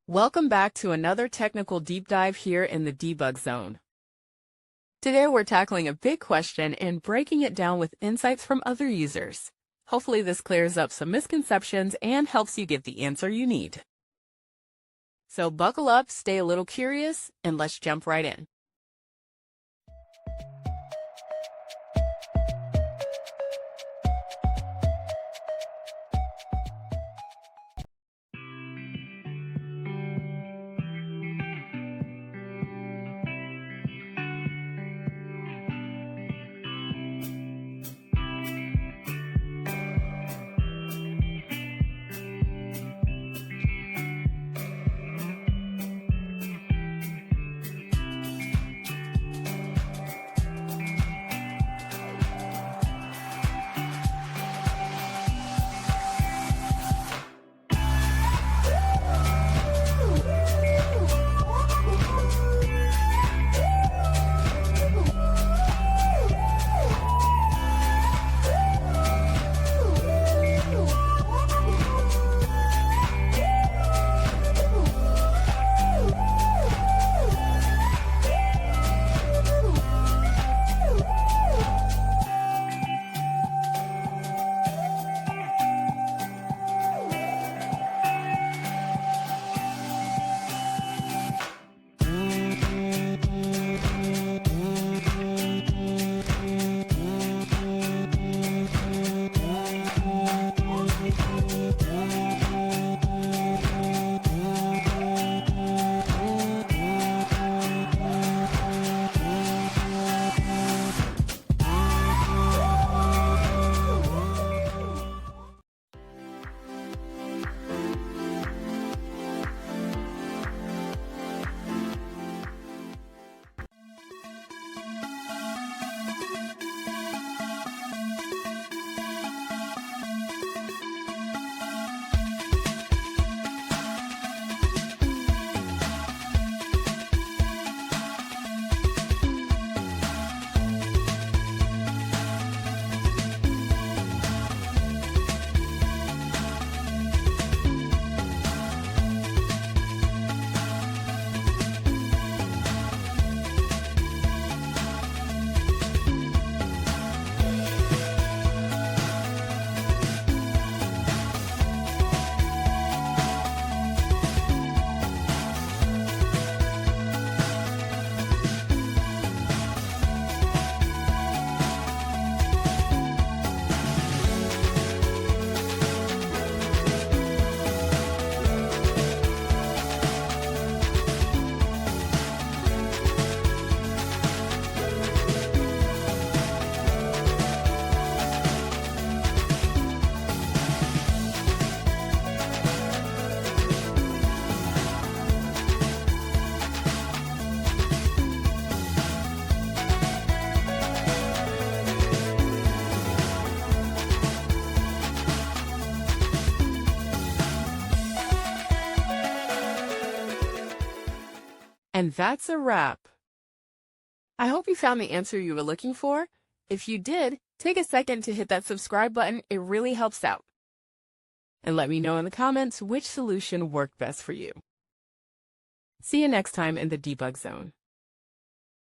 Welcome back to another technical deep dive here in the debug zone. Today we're tackling a big question and breaking it down with insights from other users. Hopefully this clears up some misconceptions and helps you get the answer you need. So buckle up, stay a little curious, and let's jump right in. And that's a wrap. I hope you found the answer you were looking for. If you did, take a second to hit that subscribe button. It really helps out. And let me know in the comments which solution worked best for you. See you next time in the debug zone.